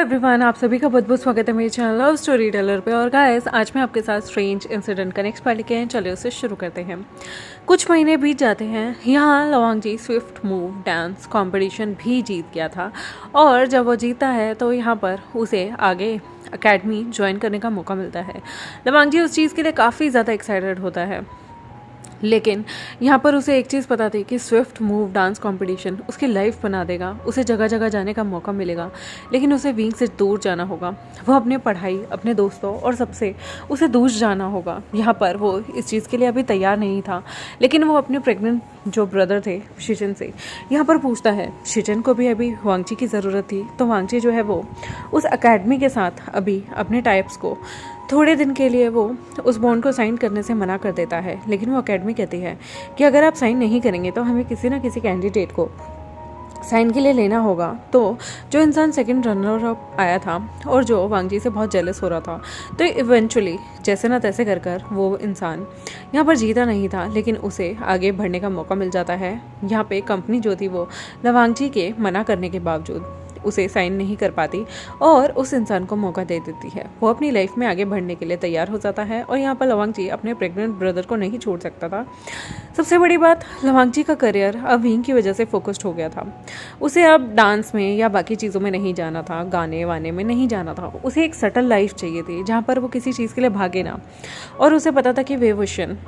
Everyone, आप सभी का बहुत बहुत स्वागत है मेरे चैनल लव स्टोरी टेलर पे। और गाइस, आज मैं आपके साथ स्ट्रेंज इंसिडेंट का नेक्स्ट पार्ट लेके हैं। चलिए उसे शुरू करते हैं। कुछ महीने बीत जाते हैं। यहाँ लवांग जी स्विफ्ट मूव डांस कंपटीशन भी जीत गया था, और जब वो जीता है तो यहाँ पर उसे आगे अकेडमी ज्वाइन करने का मौका मिलता है। लवांग जी उस चीज़ के लिए काफ़ी ज़्यादा एक्साइटेड होता है, लेकिन यहाँ पर उसे एक चीज़ पता थी कि स्विफ्ट मूव डांस कंपटीशन उसकी लाइफ बना देगा, उसे जगह जगह जाने का मौका मिलेगा, लेकिन उसे विंग से दूर जाना होगा। वो अपने पढ़ाई, अपने दोस्तों और सबसे उसे दूर जाना होगा। यहाँ पर वो इस चीज़ के लिए अभी तैयार नहीं था, लेकिन वो अपने प्रेग्नेंट जो ब्रदर थे शिचन से यहाँ पर पूछता है। शिचन को भी अभी वांगची की ज़रूरत थी, तो वांगची जो है वो उस अकेडमी के साथ अभी अपने टाइप्स को थोड़े दिन के लिए वो उस बॉन्ड को साइन करने से मना कर देता है। लेकिन वो अकेडमी कहती है कि अगर आप साइन नहीं करेंगे तो हमें किसी ना किसी कैंडिडेट को साइन के लिए लेना होगा। तो जो इंसान सेकंड रनर अप आया था और जो वांगजी से बहुत जेलस हो रहा था, तो इवेंचुअली जैसे ना तैसे कर कर वो इंसान यहाँ पर जीता नहीं था, लेकिन उसे आगे बढ़ने का मौका मिल जाता है। यहाँ पे कंपनी जो थी वो लवांगजी के मना करने के बावजूद उसे साइन नहीं कर पाती और उस इंसान को मौका दे देती है। वो अपनी लाइफ में आगे बढ़ने के लिए तैयार हो जाता है, और यहाँ पर लवांग जी अपने प्रेग्नेंट ब्रदर को नहीं छोड़ सकता था। सबसे बड़ी बात, लवांग जी का करियर अब विंग की वजह से फोकस्ड हो गया था। उसे अब डांस में या बाकी चीज़ों में नहीं जाना था, गाने वाने में नहीं जाना था। उसे एक सटल लाइफ चाहिए थी जहाँ पर वो किसी चीज़ के लिए भागे ना। और उसे पता था कि वेवोशन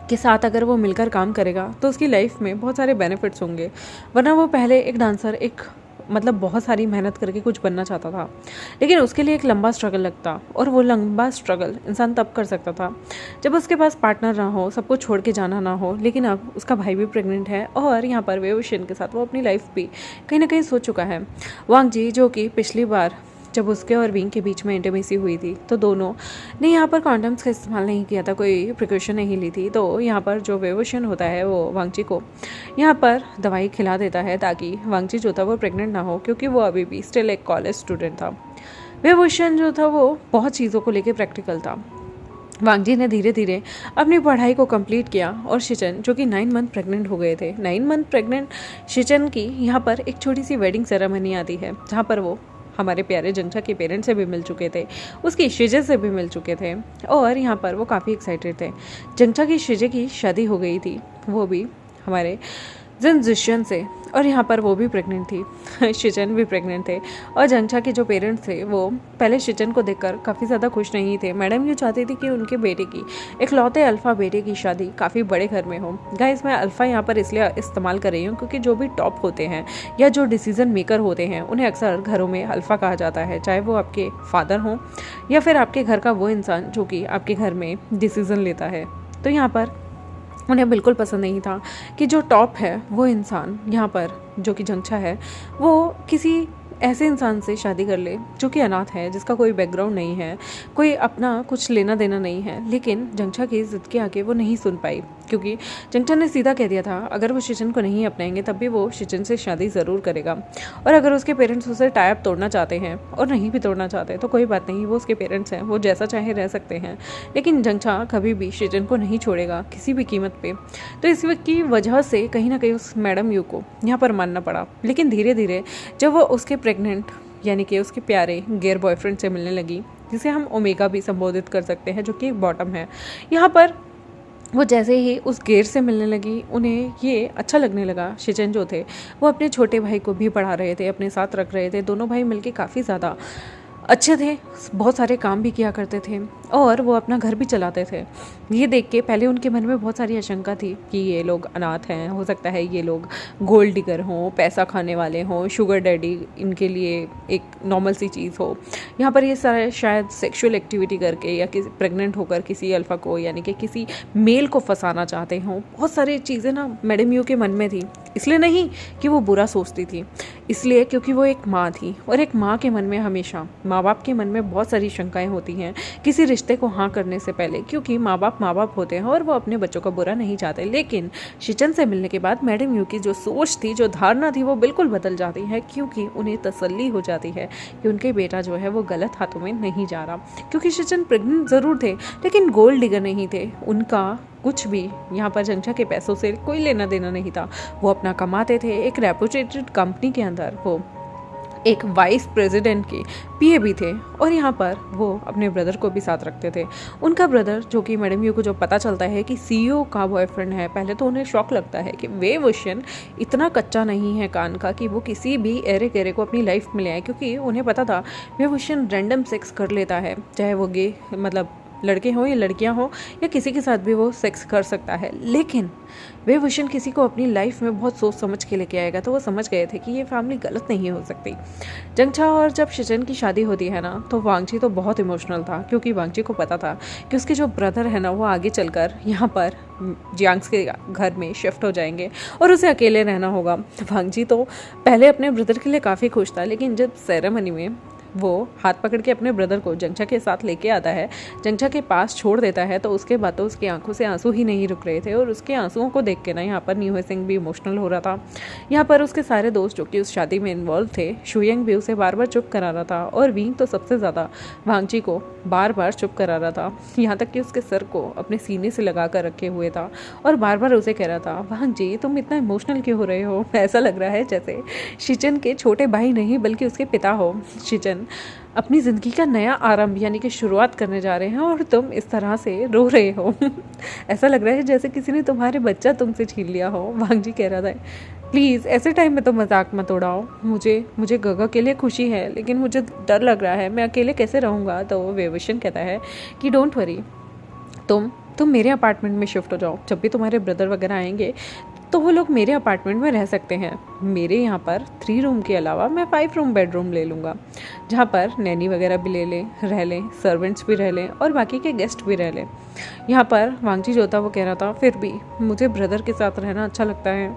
के साथ अगर वो मिलकर काम करेगा तो उसकी लाइफ में बहुत सारे बेनिफिट्स होंगे। वरना वो पहले एक डांसर, एक मतलब बहुत सारी मेहनत करके कुछ बनना चाहता था, लेकिन उसके लिए एक लंबा स्ट्रगल लगता, और वो लंबा स्ट्रगल इंसान तब कर सकता था जब उसके पास पार्टनर ना हो, सबको छोड़ के जाना ना हो। लेकिन अब उसका भाई भी प्रेग्नेंट है, और यहाँ पर वेवोशन के साथ वो अपनी लाइफ भी कहीं ना कहीं सोच चुका है। वांग जी, जो कि पिछली बार जब उसके और विंग के बीच में इंटीमेसी हुई थी तो दोनों ने यहाँ पर कॉन्डम्स का इस्तेमाल नहीं किया था, कोई प्रिकॉशन नहीं ली थी। तो यहाँ पर जो वेवोशन होता है वो वांगची को यहाँ पर दवाई खिला देता है ताकि वांगची जो था वो प्रेग्नेंट ना हो, क्योंकि वो अभी भी स्टिल एक कॉलेज स्टूडेंट था। वेवोशन जो था वो बहुत चीज़ों को लेकर प्रैक्टिकल था। वांगजी ने धीरे धीरे अपनी पढ़ाई को कंप्लीट किया, और शिचन जो कि 9 मंथ प्रेग्नेंट हो गए थे, 9 मंथ प्रेग्नेंट शिचन की यहाँ पर एक छोटी सी वेडिंग सेरेमनी आती है, जहाँ पर वो हमारे प्यारे जंगचा के पेरेंट्स से भी मिल चुके थे, उसकी शिजे से भी मिल चुके थे, और यहाँ पर वो काफ़ी एक्साइटेड थे। जंगचा की शिजे की शादी हो गई थी, वो भी हमारे जिशियन से, और यहाँ पर वो भी प्रेग्नेंट थी, शिचन भी प्रेग्नेंट थे। और जंगचा के जो पेरेंट्स थे वो पहले शिचन को देखकर काफ़ी ज़्यादा खुश नहीं थे। मैडम ये चाहती थी कि उनके बेटे की, इकलौते अल्फ़ा बेटे की शादी काफ़ी बड़े घर में हो। गाइस, मैं अल्फ़ा यहाँ पर इसलिए इस्तेमाल कर रही हूँ क्योंकि जो भी टॉप होते हैं या जो डिसीज़न मेकर होते हैं उन्हें अक्सर घरों में अल्फ़ा कहा जाता है, चाहे वो आपके फादर हों या फिर आपके घर का वो इंसान जो कि आपके घर में डिसीज़न लेता है। तो यहाँ पर उन्हें बिल्कुल पसंद नहीं था कि जो टॉप है वो इंसान यहाँ पर जो कि जंगचा है वो किसी ऐसे इंसान से शादी कर ले जो कि अनाथ है, जिसका कोई बैकग्राउंड नहीं है, कोई अपना कुछ लेना देना नहीं है। लेकिन जंगचा की जिद के आगे वो नहीं सुन पाई, क्योंकि जंगचा ने सीधा कह दिया था अगर वो शिचन को नहीं अपनाएंगे तब भी वो शिचन से शादी ज़रूर करेगा, और अगर उसके पेरेंट्स उसे टाई अप तोड़ना चाहते हैं और नहीं भी तोड़ना चाहते तो कोई बात नहीं, वो उसके पेरेंट्स हैं, वो जैसा चाहे रह सकते हैं। लेकिन जंगचा कभी भी शिचन को नहीं छोड़ेगा किसी भी कीमत पर। तो इस की वजह से कहीं ना कहीं उस मैडम यू को यहाँ पर मानना पड़ा। लेकिन धीरे धीरे जब वो उसके प्रेग्नेंट यानी कि उसके प्यारे गेयर बॉयफ्रेंड से मिलने लगी, जिसे हम ओमेगा भी संबोधित कर सकते हैं, जो कि एक बॉटम है, यहाँ पर वो जैसे ही उस गेर से मिलने लगी उन्हें ये अच्छा लगने लगा। शिचन जो थे वो अपने छोटे भाई को भी पढ़ा रहे थे, अपने साथ रख रहे थे। दोनों भाई मिलके काफ़ी ज़्यादा अच्छे थे, बहुत सारे काम भी किया करते थे, और वो अपना घर भी चलाते थे। ये देख के पहले उनके मन में बहुत सारी आशंका थी कि ये लोग अनाथ हैं, हो सकता है ये लोग गोल्ड डिगर हों, पैसा खाने वाले हों, शुगर डैडी इनके लिए एक नॉर्मल सी चीज़ हो। यहाँ पर ये सारे शायद सेक्सुअल एक्टिविटी करके या किसी प्रेग्नेंट होकर किसी अल्फ़ा को यानी कि किसी मेल को फंसाना चाहते हों। बहुत सारी चीज़ें ना मैडम यू के मन में थी, इसलिए नहीं कि वो बुरा सोचती थी, इसलिए क्योंकि वो एक माँ थी, और एक माँ के मन में हमेशा, माँ बाप के मन में बहुत सारी शंकाएं होती हैं किसी रिश्ते को हाँ करने से पहले, क्योंकि माँ बाप होते हैं और वो अपने बच्चों का बुरा नहीं चाहते। लेकिन शिचन से मिलने के बाद मैडम यू की जो सोच थी, जो धारणा थी, वो बिल्कुल बदल जाती है, क्योंकि उन्हें तसल्ली हो जाती है कि उनके बेटा जो है वो गलत हाथों में नहीं जा रहा। क्योंकि शिचन प्रेग्नेंट ज़रूर थे लेकिन गोल्ड डिगर नहीं थे, उनका कुछ भी यहाँ पर जंगचा के पैसों से कोई लेना देना नहीं था। वो अपना कमाते थे, एक रेपुटेटेड कंपनी के अंदर वो एक वाइस प्रेसिडेंट के पीए भी थे और यहाँ पर वो अपने ब्रदर को भी साथ रखते थे। उनका ब्रदर जो कि मैडम यू को जो पता चलता है कि सीईओ का बॉयफ्रेंड है, पहले तो उन्हें शॉक लगता है कि वे वुशन इतना कच्चा नहीं है कान का कि वो किसी भी एरे केरे को अपनी लाइफ में ले आए, क्योंकि उन्हें पता था वे वुशन रैंडम सेक्स कर लेता है, चाहे वो गे मतलब लड़के हों या लड़कियां हों या किसी के साथ भी वो सेक्स कर सकता है। लेकिन वे वुशन किसी को अपनी लाइफ में बहुत सोच समझ के लेके आएगा, तो वो समझ गए थे कि ये फैमिली गलत नहीं हो सकती। जंगछा और जब शिचन की शादी होती है ना, तो वांगजी तो बहुत इमोशनल था, क्योंकि वांगजी को पता था कि उसके जो ब्रदर है ना वो आगे चलकर यहाँ पर जियांग्स के घर में शिफ्ट हो जाएंगे और उसे अकेले रहना होगा। वांगजी तो पहले अपने ब्रदर के लिए काफ़ी खुश था, लेकिन जब सेरेमनी में वो हाथ पकड़ के अपने ब्रदर को जंगछा के साथ लेके आता है, जंगछा के पास छोड़ देता है, तो उसके बाद तो उसकी आंखों से आंसू ही नहीं रुक रहे थे। और उसके आंसुओं को देख के ना यहाँ पर न्यू सिंह भी इमोशनल हो रहा था। यहाँ पर उसके सारे दोस्त जो कि उस शादी में इन्वॉल्व थे, शुयंग भी उसे बार बार चुप करा रहा था और विंग तो सबसे ज़्यादा वांगजी को बार बार चुप करा रहा था, यहाँ तक कि उसके सर को अपने सीने से लगा कर रखे हुए था और बार बार उसे कह रहा था, वांगजी तुम इतना इमोशनल क्यों हो रहे हो? ऐसा लग रहा है जैसे शिचन के छोटे भाई नहीं बल्कि उसके पिता हो। शिचन अपनी ज़िंदगी का नया आरंभ यानी कि शुरुआत करने जा रहे हैं और तुम इस तरह से रो रहे हो। ऐसा लग रहा है जैसे किसी ने तुम्हारे बच्चा तुमसे छीन लिया हो। वांगजी कह रहा था, प्लीज़ ऐसे टाइम में तो मजाक मत उड़ाओ, मुझे गगा के लिए खुशी है लेकिन मुझे डर लग रहा है, मैं अकेले कैसे रहूँगा। तो वे वुशन कहता है कि डोंट वरी, तुम मेरे अपार्टमेंट में शिफ्ट हो जाओ, जब भी तुम्हारे ब्रदर वगैरह आएंगे तो वो लोग मेरे अपार्टमेंट में रह सकते हैं। मेरे यहाँ पर 3 रूम के अलावा मैं 5 रूम बेडरूम ले लूँगा, जहाँ पर नैनी वगैरह भी रह लें, सर्वेंट्स भी रह लें और बाकी के गेस्ट भी रह लें। यहाँ पर वांगजी जो था वो कह रहा था, फिर भी मुझे ब्रदर के साथ रहना अच्छा लगता है।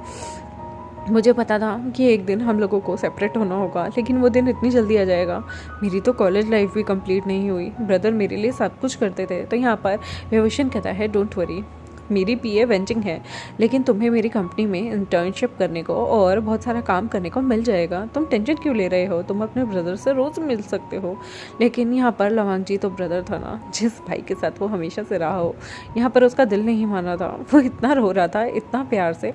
मुझे पता था कि एक दिन हम लोगों को सेपरेट होना होगा, लेकिन वो दिन इतनी जल्दी आ जाएगा। मेरी तो कॉलेज लाइफ भी कंप्लीट नहीं हुई, ब्रदर मेरे लिए सब कुछ करते थे। तो यहाँ पर वे वुशन कहता है, डोंट वरी, मेरी पीए वेंचिंग है, लेकिन तुम्हें मेरी कंपनी में इंटर्नशिप करने को और बहुत सारा काम करने को मिल जाएगा। तुम टेंशन क्यों ले रहे हो? तुम अपने ब्रदर से रोज़ मिल सकते हो। लेकिन यहाँ पर लवांगजी तो ब्रदर था ना, जिस भाई के साथ वो हमेशा से रहा हो, यहाँ पर उसका दिल नहीं माना था। वो इतना रो रहा था, इतना प्यार से,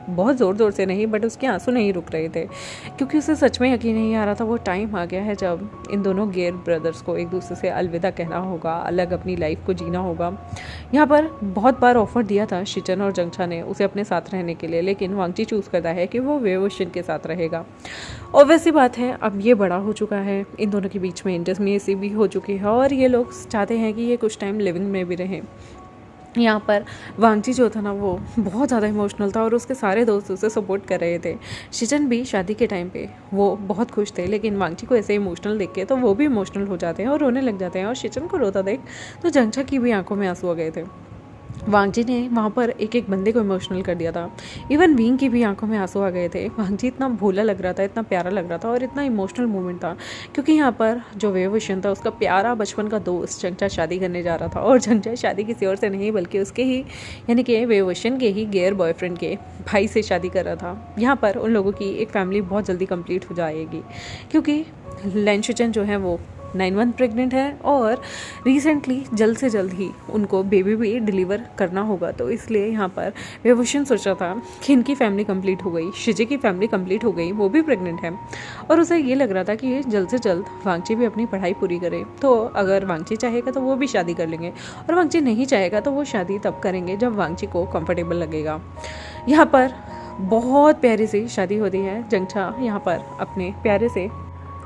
बहुत ज़ोर ज़ोर से नहीं, बट उसके आंसू नहीं रुक रहे थे, क्योंकि उसे सच में यकीन नहीं आ रहा था वो टाइम आ गया है जब इन दोनों गेयर ब्रदर्स को एक दूसरे से अलविदा कहना होगा, अलग अपनी लाइफ को जीना होगा। यहाँ पर बहुत बार ऑफर दिया था शिचन और जंगछा ने उसे अपने साथ रहने के लिए, लेकिन वांगजी चूज़ करता है कि वो वे वुशन के साथ रहेगा। और वैसी बात है, अब ये बड़ा हो चुका है, इन दोनों के बीच में इंटिमेसी भी हो चुकी है और ये लोग चाहते हैं कि ये कुछ टाइम लिविंग में भी रहें। यहाँ पर वांगजी जो था ना वो बहुत ज़्यादा इमोशनल था और उसके सारे दोस्त उसे सपोर्ट कर रहे थे। शिचन भी शादी के टाइम पे वो बहुत खुश थे, लेकिन वांगजी को ऐसे इमोशनल देख के तो वो भी इमोशनल हो जाते हैं और रोने लग जाते हैं। और शिचन को रोता देख तो जंगछा की भी आंखों में आंसू आ गए थे। वांगजी ने वहाँ पर एक एक बंदे को इमोशनल कर दिया था, इवन विंग की भी आंखों में आंसू आ गए थे। वांगजी इतना भोला लग रहा था, इतना प्यारा लग रहा था और इतना इमोशनल मोमेंट था, क्योंकि यहाँ पर जो वे वुशन था उसका प्यारा बचपन का दोस्त जंगछा शादी करने जा रहा था और जंगछा शादी किसी और से नहीं बल्कि उसके ही यानी कि वे वुशन के ही गेयर बॉयफ्रेंड के भाई से शादी कर रहा था। यहाँ पर उन लोगों की एक फैमिली बहुत जल्दी कंप्लीट हो जाएगी, क्योंकि लैन शिचन जो है वो 9 मंथ प्रेग्नेंट है और रिसेंटली जल्द से जल्द ही उनको बेबी भी डिलीवर करना होगा। तो इसलिए यहाँ पर वे वुशन सोच रहा था कि इनकी फैमिली कंप्लीट हो गई, शिजे की फैमिली कंप्लीट हो गई, वो भी प्रेग्नेंट है और उसे ये लग रहा था कि ये जल्द से जल्द वांगजी भी अपनी पढ़ाई पूरी करे। तो अगर वांगजी चाहेगा तो वो भी शादी कर लेंगे और वांगजी नहीं चाहेगा तो वो शादी तब करेंगे जब वांगजी को कंफर्टेबल लगेगा। यहाँ पर बहुत प्यारी सी शादी होती है। जंगछा यहाँ पर अपने प्यारे से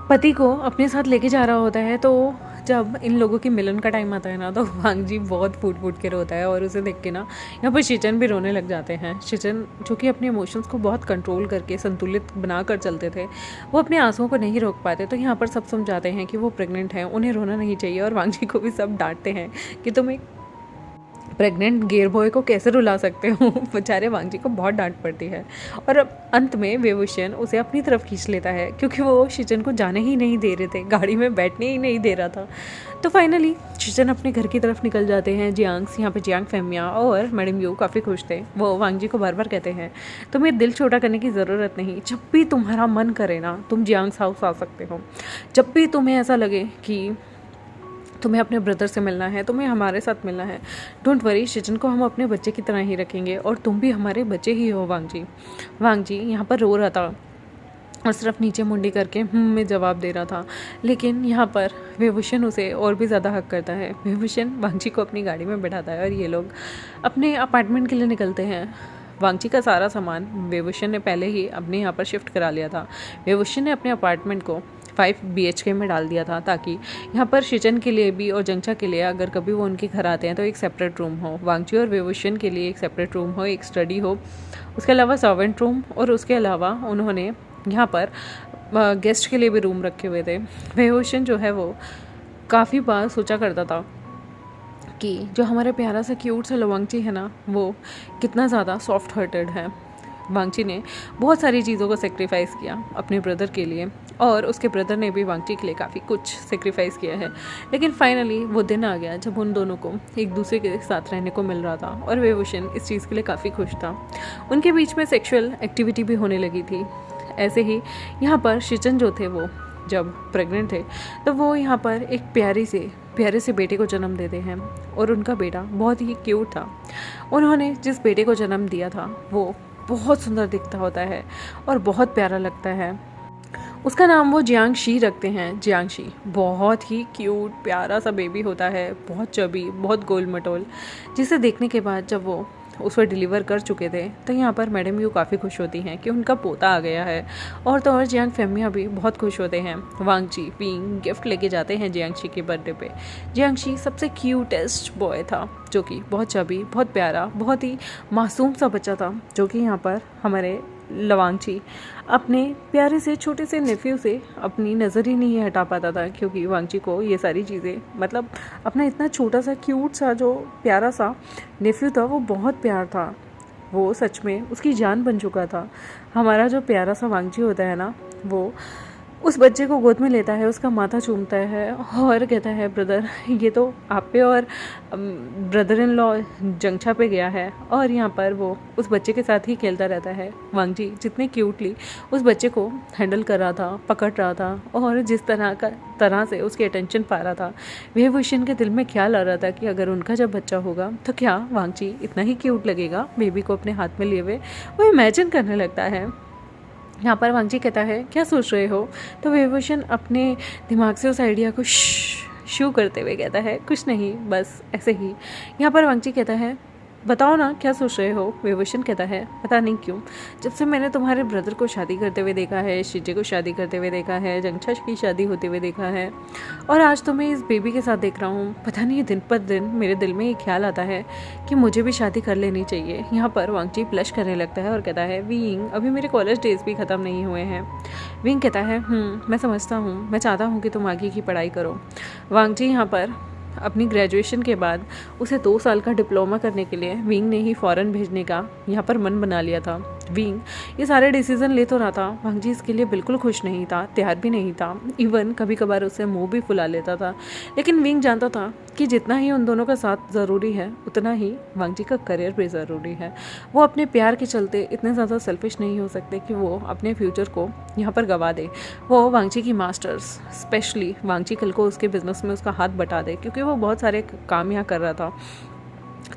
पति को अपने साथ लेके जा रहा होता है, तो जब इन लोगों की मिलन का टाइम आता है ना, तो वांगजी बहुत फूट फूट के रोता है और उसे देख के ना यहाँ पर शिचन भी रोने लग जाते हैं। शिचन जो कि अपने इमोशंस को बहुत कंट्रोल करके संतुलित बना कर चलते थे, वो अपने आंसुओं को नहीं रोक पाते। तो यहाँ पर सब समझाते हैं कि वो प्रेग्नेंट हैं, उन्हें रोना नहीं चाहिए और वांगजी को भी सब डांटते हैं कि तुम एक प्रेग्नेंट गेयर बॉय को कैसे रुला सकते हो। बेचारे वांगजी को बहुत डांट पड़ती है और अब अंत में वे वुशन उसे अपनी तरफ खींच लेता है, क्योंकि वो शिचन को जाने ही नहीं दे रहे थे, गाड़ी में बैठने ही नहीं दे रहा था। तो फाइनली शिचन अपने घर की तरफ निकल जाते हैं। जियांग्स यहाँ पे जियांग फेमिया और मैडम यू काफ़ी खुश थे। वो वांगजी को बार बार कहते हैं, तुम्हें दिल छोटा करने की ज़रूरत नहीं, जब भी तुम्हारा मन करे ना तुम जियांग्स हाउस आ सकते हो। जब भी तुम्हें ऐसा लगे कि तुम्हें अपने ब्रदर से मिलना है, तुम्हें हमारे साथ मिलना है, डोंट वरी, शिचन को हम अपने बच्चे की तरह ही रखेंगे और तुम भी हमारे बच्चे ही हो। वांगजी यहाँ पर रो रहा था और सिर्फ नीचे मुंडी करके में जवाब दे रहा था। लेकिन यहाँ पर विभूषण उसे और भी ज़्यादा हक करता है। विभूषण वांगची को अपनी गाड़ी में बैठाता है और ये लोग अपने अपार्टमेंट के लिए निकलते हैं। वांगची का सारा सामान विभूषण ने पहले ही अपने यहाँ पर शिफ्ट करा लिया था। विभूषण ने अपने अपार्टमेंट को 5 BHK में डाल दिया था ताकि यहाँ पर शिचन के लिए भी और जंगचा के लिए अगर कभी वो उनके घर आते हैं तो एक सेपरेट रूम हो। वांगची और विभूषण के लिए एक सेपरेट रूम हो, एक स्टडी हो, उसके अलावा सर्वेंट रूम, और उसके अलावा उन्होंने यहाँ पर गेस्ट के लिए भी रूम रखे हुए थे। विभूषण जो है वो काफ़ी बार सोचा करता था कि जो हमारे प्यारा सा क्यूट सा वांगची है ना, वो कितना ज़्यादा सॉफ्ट हार्टेड है। वांगची ने बहुत सारी चीज़ों को सेक्रीफाइस किया अपने ब्रदर के लिए, और उसके ब्रदर ने भी वांगची के लिए काफ़ी कुछ सेक्रीफाइस किया है। लेकिन फाइनली वो दिन आ गया जब उन दोनों को एक दूसरे के साथ रहने को मिल रहा था, और विभूषण इस चीज़ के लिए काफ़ी खुश था। उनके बीच में सेक्सुअल एक्टिविटी भी होने लगी थी। ऐसे ही यहाँ पर शिचन जो थे वो जब प्रेग्नेंट थे तो वो यहाँ पर एक प्यारे से बेटे को जन्म देते हैं, और उनका बेटा बहुत ही क्यूट था। उन्होंने जिस बेटे को जन्म दिया था वो बहुत सुंदर दिखता होता है और बहुत प्यारा लगता है। उसका नाम वो जियांगशी रखते हैं। जियांगशी बहुत ही क्यूट प्यारा सा बेबी होता है, बहुत चबी, बहुत गोल मटोल, जिसे देखने के बाद जब वो उस पर डिलीवर कर चुके थे तो यहाँ पर मैडम यू काफ़ी खुश होती हैं कि उनका पोता आ गया है, और तो और जियांग फैमिया भी बहुत खुश होते हैं। वांगची विंग गिफ्ट लेके जाते हैं जियांगशी के बर्थडे पे। जियांगशी सबसे क्यूटेस्ट बॉय था, जो कि बहुत चबी, बहुत प्यारा, बहुत ही मासूम सा बच्चा था, जो कि यहाँ पर हमारे वांगची अपने प्यारे से छोटे से नेफ्यू से अपनी नज़र ही नहीं हटा पाता था, क्योंकि वांगची को ये सारी चीज़ें, मतलब अपना इतना छोटा सा क्यूट सा जो प्यारा सा नेफ्यू था वो बहुत प्यार था। वो सच में उसकी जान बन चुका था। हमारा जो प्यारा सा वांगची होता है ना, वो उस बच्चे को गोद में लेता है, उसका माथा चूमता है और कहता है ब्रदर ये तो आप पे और ब्रदर इन लॉ जंगछा पे गया है, और यहाँ पर वो उस बच्चे के साथ ही खेलता रहता है। वांगजी जितने क्यूटली उस बच्चे को हैंडल कर रहा था, पकड़ रहा था, और जिस तरह से उसकी अटेंशन पा रहा था, विभूषण के दिल में ख्याल आ रहा था कि अगर उनका जब बच्चा होगा तो क्या वांगजी इतना ही क्यूट लगेगा बेबी को अपने हाथ में लिए हुए। वो इमेजिन करने लगता है। यहाँ पर वांगची कहता है क्या सोच रहे हो, तो विभूषण अपने दिमाग से उस आइडिया को शू करते हुए कहता है कुछ नहीं, बस ऐसे ही। यहाँ पर वांगची कहता है बताओ ना क्या सोच रहे हो। विभूषण कहता है पता नहीं क्यों, जब से मैंने तुम्हारे ब्रदर को शादी करते हुए देखा है, शिजे को शादी करते हुए देखा है, जंगछा की शादी होते हुए देखा है, और आज तो मैं इस बेबी के साथ देख रहा हूँ, पता नहीं दिन पर दिन मेरे दिल में ये ख्याल आता है कि मुझे भी शादी कर लेनी चाहिए। यहाँ पर वांगची ब्लश करने लगता है और कहता है विंग अभी मेरे कॉलेज डेज भी ख़त्म नहीं हुए हैं। विंग कहता है मैं समझता हूँ, मैं चाहता हूँ कि तुम आगे की पढ़ाई करो। वांगची यहाँ पर अपनी ग्रेजुएशन के बाद उसे 2 साल का डिप्लोमा करने के लिए विंग ने ही फ़ॉरेन भेजने का यहाँ पर मन बना लिया था। विंग ये सारे डिसीज़न ले तो रहा था, वांगजी इसके लिए बिल्कुल खुश नहीं था, तैयार भी नहीं था, इवन कभी कभार उससे मुंह भी फुला लेता था। लेकिन विंग जानता था कि जितना ही उन दोनों का साथ ज़रूरी है उतना ही वांगजी का करियर भी ज़रूरी है। वो अपने प्यार के चलते इतने ज़्यादा सेल्फिश नहीं हो सकते कि वो अपने फ्यूचर को यहाँ पर गवा दे। वो वांगजी की मास्टर्स, स्पेशली वांगजी कल को उसके बिज़नेस में उसका हाथ बटा दे, क्योंकि वो बहुत सारे काम यहाँ कर रहा था।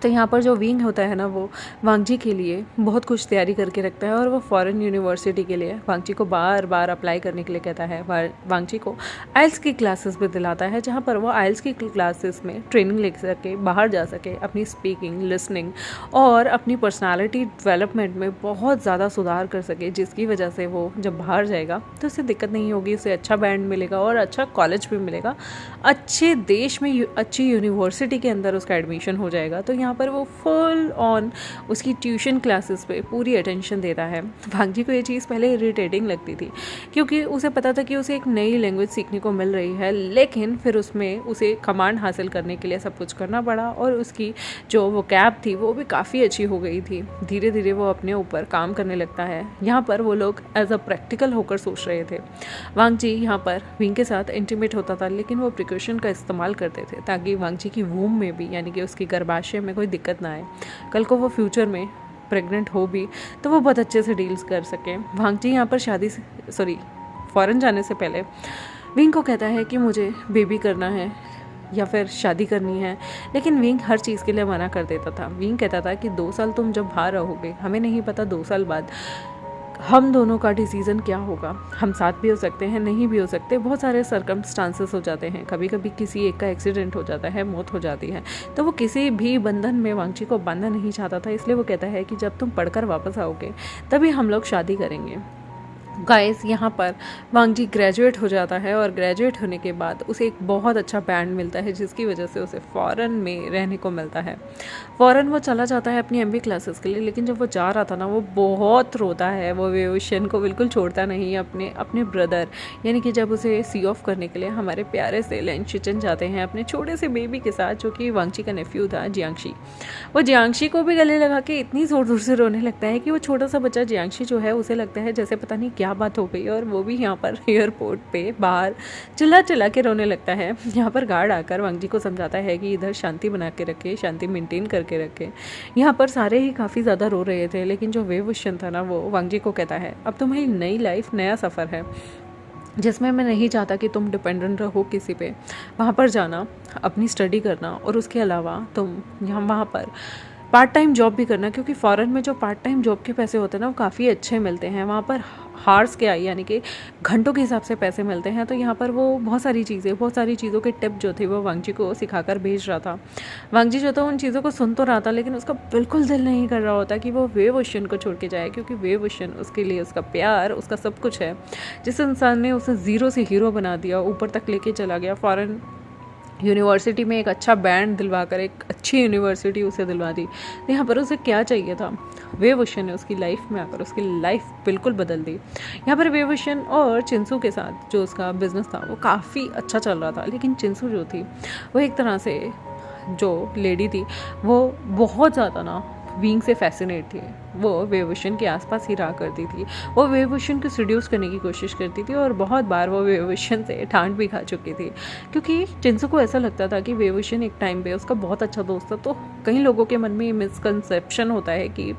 तो यहाँ पर जो विंग होता है ना, वो वांगजी के लिए बहुत कुछ तैयारी करके रखता है, और वो फॉरेन यूनिवर्सिटी के लिए वांगजी को बार बार अप्लाई करने के लिए कहता है। वांगजी को आइल्स की क्लासेस भी दिलाता है, जहाँ पर वो आइल्स की क्लासेस में ट्रेनिंग ले सके, बाहर जा सके, अपनी स्पीकिंग, लिसनिंग और अपनी पर्सनालिटी डेवलपमेंट में बहुत ज़्यादा सुधार कर सके, जिसकी वजह से वो जब बाहर जाएगा तो उसे दिक्कत नहीं होगी, उसे अच्छा बैंड मिलेगा और अच्छा कॉलेज भी मिलेगा, अच्छे देश में अच्छी यूनिवर्सिटी के अंदर उसका एडमिशन हो जाएगा। तो यहाँ पर वो फुल ऑन उसकी ट्यूशन क्लासेस पे पूरी अटेंशन देता है। वांगजी को ये चीज़ पहले इरिटेटिंग लगती थी, क्योंकि उसे पता था कि उसे एक नई लैंग्वेज सीखने को मिल रही है, लेकिन फिर उसमें उसे कमांड हासिल करने के लिए सब कुछ करना पड़ा, और उसकी जो वो कैब थी वो भी काफ़ी अच्छी हो गई थी। धीरे धीरे वो अपने ऊपर काम करने लगता है। यहाँ पर वो लोग एज अ प्रैक्टिकल होकर सोच रहे थे। वांगजी यहाँ पर विंग के साथ इंटीमेट होता था, लेकिन वो प्रिकॉशन का इस्तेमाल करते थे ताकि वांगजी की वूम में भी, यानी कि उसकी गर्भाशय में कोई दिक्कत ना आए। कल को वो फ्यूचर में प्रेग्नेंट हो भी तो वो बहुत अच्छे से डील्स कर सके। वांगजी यहाँ पर फॉरेन जाने से पहले विंग को कहता है कि मुझे बेबी करना है या फिर शादी करनी है, लेकिन विंग हर चीज़ के लिए मना कर देता था। विंग कहता था कि 2 साल तुम जब बाहर रहोगे, हमें नहीं पता 2 साल बाद हम दोनों का डिसीज़न क्या होगा, हम साथ भी हो सकते हैं, नहीं भी हो सकते, बहुत सारे सर्कमस्टांसेस हो जाते हैं, कभी कभी किसी एक का एक्सीडेंट हो जाता है, मौत हो जाती है, तो वो किसी भी बंधन में वांगची को बांधना नहीं चाहता था, इसलिए वो कहता है कि जब तुम पढ़कर वापस आओगे तभी हम लोग शादी करेंगे। गाइस यहाँ पर वांगजी ग्रेजुएट हो जाता है और ग्रेजुएट होने के बाद उसे एक बहुत अच्छा बैंड मिलता है, जिसकी वजह से उसे फ़ॉरेन में रहने को मिलता है। फ़ॉरेन वो चला जाता है अपनी एमबीए क्लासेस के लिए, लेकिन जब वो जा रहा था ना, वो बहुत रोता है, वो वेवुशन को बिल्कुल छोड़ता नहीं है, अपने अपने ब्रदर, यानी कि जब उसे सी ऑफ करने के लिए हमारे प्यारे से लेन शिचन जाते हैं अपने छोटे से बेबी के साथ, जो कि वांगची का नेफ्यू था जियांगशी। वो जियांगशी को भी गले लगा के इतनी ज़ोर ज़ोर से रोने लगता है कि वो छोटा सा बच्चा जियांगशी जो है उसे लगता है जैसे पता नहीं क्या बात हो गई, और वो भी यहाँ पर एयरपोर्ट पे बाहर चिल्ला चिल्ला के रोने लगता है। यहाँ पर गार्ड आकर वांगजी को समझाता है कि इधर शांति बना के रखे, शांति मेंटेन करके रखे। यहाँ पर सारे ही काफ़ी ज़्यादा रो रहे थे, लेकिन जो वेवुशन था ना, वो वांगजी को कहता है अब तुम्हारी नई लाइफ, नया सफ़र है, जिसमें मैं नहीं चाहता कि तुम डिपेंडेंट रहो किसी पे। वहाँ पर जाना, अपनी स्टडी करना, और उसके अलावा तुम यहाँ वहाँ पर पार्ट टाइम जॉब भी करना, क्योंकि फ़ॉरेन में जो पार्ट टाइम जॉब के पैसे होते हैं ना, वो काफ़ी अच्छे मिलते हैं। वहाँ पर हार्स के यानी कि घंटों के हिसाब से पैसे मिलते हैं। तो यहाँ पर वो बहुत सारी चीज़ों के टिप जो थे वो वांगजी को सिखाकर भेज रहा था। वांगजी जो था उन चीज़ों को सुन तो रहा था, लेकिन उसका बिल्कुल दिल नहीं कर रहा होता कि वो वेवुशन को छोड़ के जाए, क्योंकि वेवुशन उसके लिए उसका प्यार, उसका सब कुछ है। जिस इंसान ने उसे ज़ीरो से हीरो बना दिया, ऊपर तक लेके चला गया, फ़ॉरेन यूनिवर्सिटी में एक अच्छा बैंड दिलवा कर एक अच्छी यूनिवर्सिटी उसे दिलवा दी, तो यहाँ पर उसे क्या चाहिए था। वेवुशन ने उसकी लाइफ में आकर उसकी लाइफ बिल्कुल बदल दी। यहाँ पर वेवुशन और चिंसू के साथ जो उसका बिजनेस था वो काफ़ी अच्छा चल रहा था, लेकिन चिंसू जो थी वो एक तरह से, जो लेडी थी वो बहुत ज़्यादा ना बीइंग से फैसिनेट थी। वो वेवुशन के आसपास ही रहा करती थी, वो वेवुशन को सीड्यूस करने की कोशिश करती थी, और बहुत बार वो वेवुशन से डांट भी खा चुकी थी, क्योंकि चिंसू को ऐसा लगता था कि वेवुशन एक टाइम पे उसका बहुत अच्छा दोस्त था। तो कई लोगों के मन में ये मिसकंसेप्शन होता है कि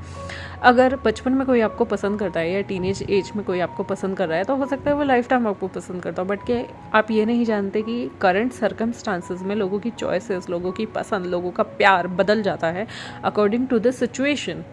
अगर बचपन में कोई आपको पसंद करता है या टीनेज एज में कोई आपको पसंद कर रहा है, तो हो सकता है वो लाइफ टाइम आपको पसंद करता हो, बट क्या आप ये नहीं जानते कि करंट सर्कमस्टांसेस में लोगों की चॉइसेस, लोगों की पसंद, लोगों का प्यार बदल जाता है अकॉर्डिंग टू द सिचुएशन।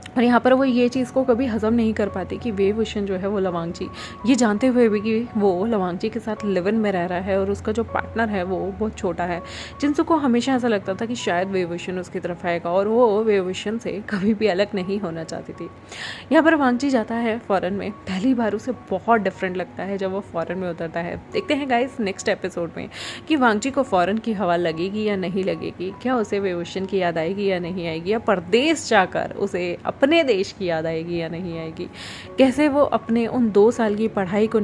और यहाँ पर वो ये चीज़ को कभी हजम नहीं कर पाती कि वेवुशन जो है वो लवांगची, ये जानते हुए भी कि वो लवांगची के साथ लिव-इन में रह रहा है और उसका जो पार्टनर है वो बहुत छोटा है। जिनसू को हमेशा ऐसा लगता था कि शायद वेवुशन उसकी तरफ आएगा, और वो वेवुशन से कभी भी अलग नहीं होना चाहती थी। यहाँ पर वांगची जाता है फ़ॉरेन में, पहली बार उसे बहुत डिफरेंट लगता है जब वो फ़ॉरेन में उतरता है। देखते हैं गाइस नेक्स्ट एपिसोड में कि वांगची को फ़ॉरेन की हवा लगेगी या नहीं लगेगी, क्या उसे वेवुशन की याद आएगी या नहीं आएगी, या परदेश जाकर उसे अपने देश की याद आएगी या नहीं आएगी, कैसे वो अपने उन 2 साल की पढ़ाई को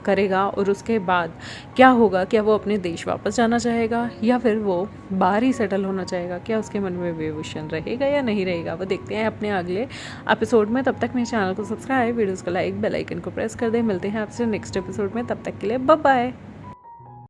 करेगा, और उसके बाद क्या होगा, क्या वो अपने देश वापस जाना चाहेगा या फिर वो बाहर ही सेटल होना चाहेगा, क्या उसके मन में वेवुशन रहेगा या नहीं रहेगा, वो देखते हैं अपने अगले एपिसोड में। तब तक मेरे चैनल को सब्सक्राइब, वीडियोज़ को लाइक, बेल आइकन को प्रेस कर दें। मिलते हैं आपसे नेक्स्ट एपिसोड में, तब तक के लिए बाय बाय।